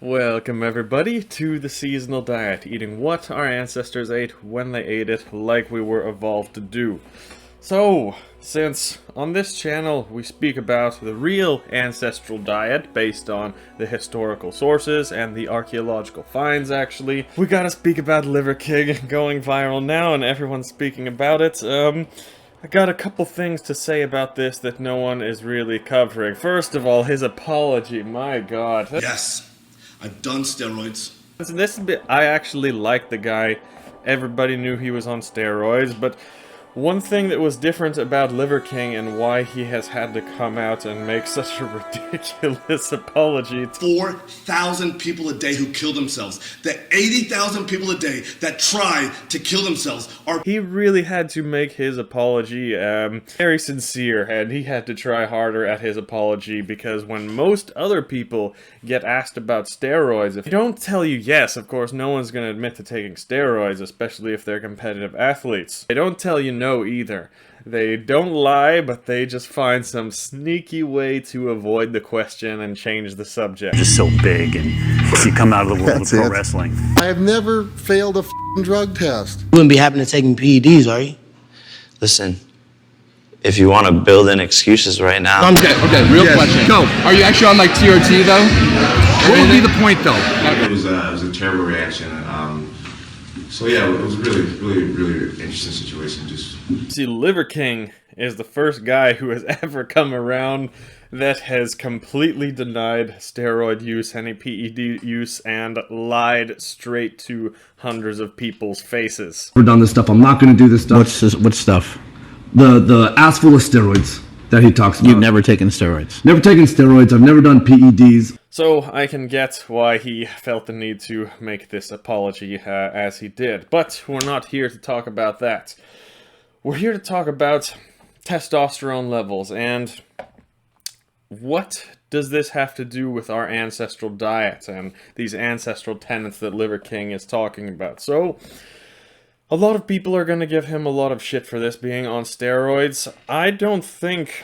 Welcome everybody to the seasonal diet, eating what our ancestors ate when they ate it, like we were evolved to do. So, since on this channel we speak about the real ancestral diet based on the historical sources and the archaeological finds actually, we gotta speak about Liver King going viral now and everyone's speaking about it. I got a couple things to say about this that no one is really covering. First of all, his apology, my god. Yes. I've done steroids. I actually liked the guy. Everybody knew he was on steroids, but one thing that was different about Liver King and why he has had to come out and make such a ridiculous apology. 4,000 people a day who kill themselves. The 80,000 people a day that try to kill themselves are... He really had to make his apology very sincere, and he had to try harder at his apology because when most other people get asked about steroids, if they don't tell you yes, of course no one's going to admit to taking steroids, especially if they're competitive athletes. They don't tell you no either. They don't lie, but they just find some sneaky way to avoid the question and change the subject. Just so big, and you come out of the world of pro wrestling. I have never failed a drug test. You wouldn't be happening to taking PEDs, are you? Listen, if you want to build in excuses right now... Okay, real question. Go. Are you actually on like TRT though? What would be the point though? It was a terrible reaction. So yeah, it was really interesting situation. See, Liver King is the first guy who has ever come around that has completely denied steroid use, any PED use, and lied straight to hundreds of people's faces. I've done this stuff. I'm not going to do this stuff. What stuff? The ass full of steroids that he talks about. You've never taken steroids? Never taken steroids. I've never done PEDs. So I can get why he felt the need to make this apology as he did. But we're not here to talk about that. We're here to talk about testosterone levels and what does this have to do with our ancestral diet and these ancestral tenets that Liver King is talking about. So a lot of people are going to give him a lot of shit for this being on steroids. I don't think...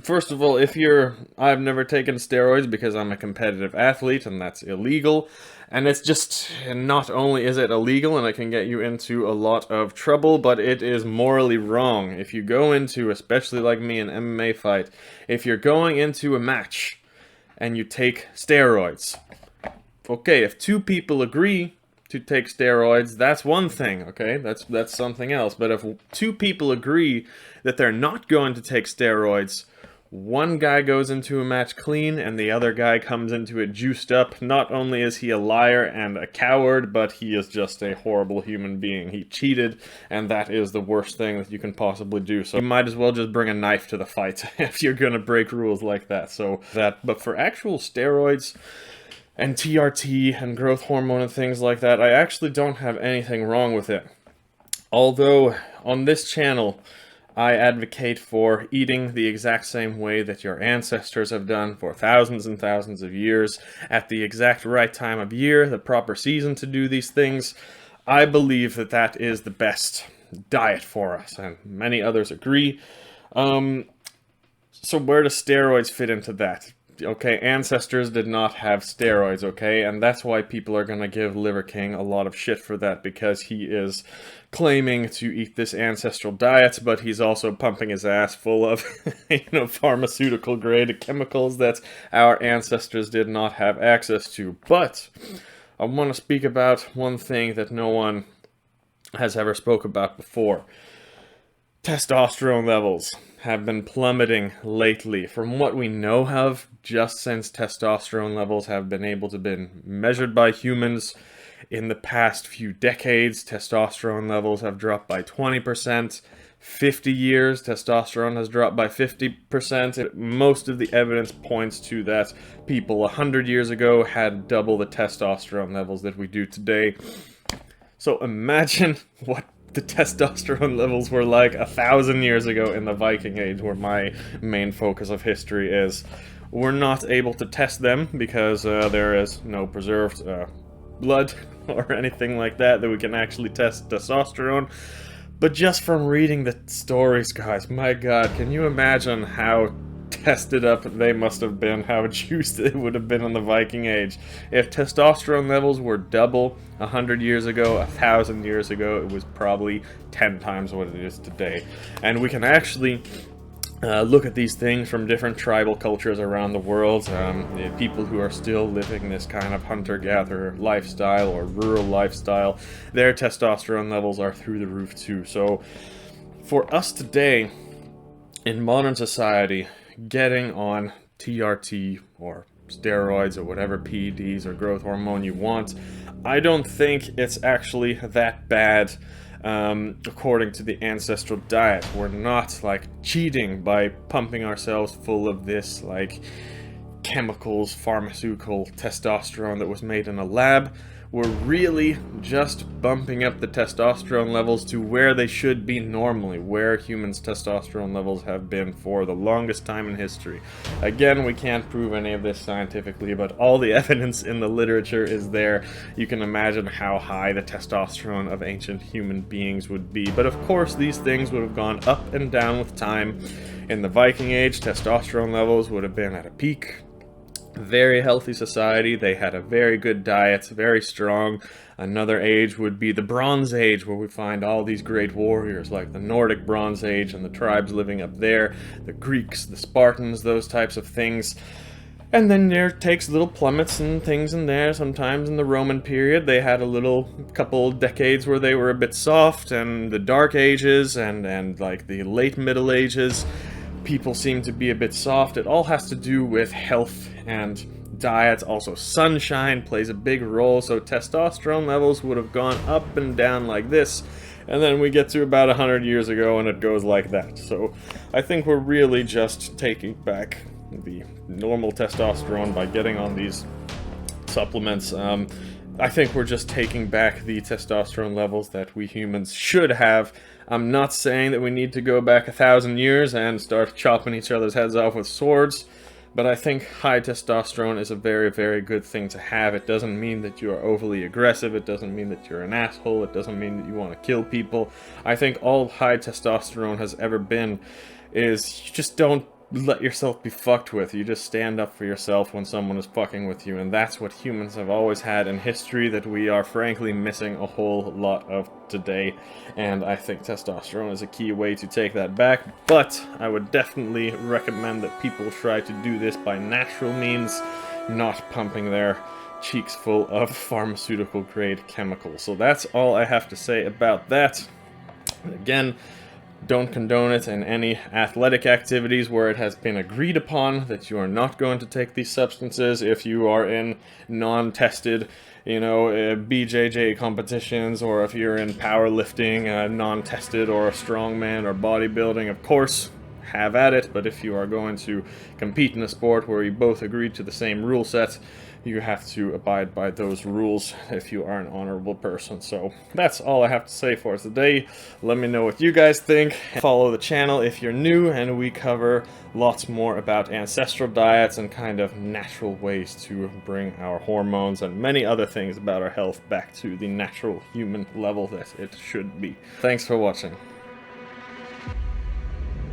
First of all, I've never taken steroids because I'm a competitive athlete and that's illegal. And it's just, not only is it illegal and it can get you into a lot of trouble, but it is morally wrong. If you go into, especially like me, an MMA fight, if you're going into a match and you take steroids, okay, if two people agree to take steroids, that's one thing, okay? That's something else. But if two people agree that they're not going to take steroids, one guy goes into a match clean and the other guy comes into it juiced up. Not only is he a liar and a coward, but he is just a horrible human being. He cheated, and that is the worst thing that you can possibly do. So you might as well just bring a knife to the fight if you're gonna break rules like that. But for actual steroids and TRT and growth hormone and things like that, I actually don't have anything wrong with it. Although on this channel, I advocate for eating the exact same way that your ancestors have done for thousands and thousands of years, at the exact right time of year, the proper season to do these things. I believe that that is the best diet for us, and many others agree. So where do steroids fit into that? Okay, ancestors did not have steroids, okay? And that's why people are going to give Liver King a lot of shit for that, because he is claiming to eat this ancestral diet, but he's also pumping his ass full of, pharmaceutical-grade chemicals that our ancestors did not have access to. But I want to speak about one thing that no one has ever spoke about before. Testosterone levels have been plummeting lately. From what we know of, just since testosterone levels have been able to be measured by humans in the past few decades, testosterone levels have dropped by 20%. 50 years, testosterone has dropped by 50%. Most of the evidence points to that people 100 years ago had double the testosterone levels that we do today. So imagine what the testosterone levels were like 1,000 years ago in the Viking Age, where my main focus of history is. We're not able to test them because there is no preserved blood or anything like that we can actually test testosterone. But just from reading the stories, guys, my god, can you imagine how tested up they must have been, how juiced it would have been in the Viking Age. If testosterone levels were double 100 years ago, 1,000 years ago, it was probably 10 times what it is today. And we can actually look at these things from different tribal cultures around the world. The people who are still living this kind of hunter-gatherer lifestyle or rural lifestyle, their testosterone levels are through the roof too. So for us today, in modern society, getting on TRT or steroids or whatever PEDs or growth hormone you want, I don't think it's actually that bad. According to the Ancestral diet, we're not like cheating by pumping ourselves full of this like chemicals, pharmaceutical testosterone that was made in a lab. We're really just bumping up the testosterone levels to where they should be normally, where humans' testosterone levels have been for the longest time in history. Again, we can't prove any of this scientifically, but all the evidence in the literature is there. You can imagine how high the testosterone of ancient human beings would be. But of course, these things would have gone up and down with time. In the Viking Age, testosterone levels would have been at a peak. Very healthy society, they had a very good diet, very strong. Another age would be the Bronze Age, where we find all these great warriors like the Nordic Bronze Age and the tribes living up there, the Greeks, the Spartans, those types of things. And then there takes little plummets and things in there. Sometimes in the Roman period they had a little couple decades where they were a bit soft, and the Dark Ages and like the late Middle Ages, people seem to be a bit soft. It all has to do with health and diet. Also sunshine plays a big role, so testosterone levels would have gone up and down like this, and then we get to about 100 years ago and it goes like that. So I think we're really just taking back the normal testosterone by getting on these supplements. I think we're just taking back the testosterone levels that we humans should have. I'm not saying that we need to go back 1,000 years and start chopping each other's heads off with swords, but I think high testosterone is a very, very good thing to have. It doesn't mean that you are overly aggressive, it doesn't mean that you're an asshole, it doesn't mean that you want to kill people. I think all high testosterone has ever been is you just don't let yourself be fucked with. You just stand up for yourself when someone is fucking with you, and that's what humans have always had in history that we are frankly missing a whole lot of today, and I think testosterone is a key way to take that back. But I would definitely recommend that people try to do this by natural means, not pumping their cheeks full of pharmaceutical grade chemicals. So that's all I have to say about that. Again, don't condone it in any athletic activities where it has been agreed upon that you are not going to take these substances. If you are in non-tested, BJJ competitions, or if you're in powerlifting, non-tested, or strongman or bodybuilding, of course, have at it. But if you are going to compete in a sport where you both agree to the same rule set, you have to abide by those rules if you are an honorable person. So that's all I have to say for today. Let me know what you guys think. Follow the channel if you're new, and we cover lots more about ancestral diets and kind of natural ways to bring our hormones and many other things about our health back to the natural human level that it should be. Thanks for watching.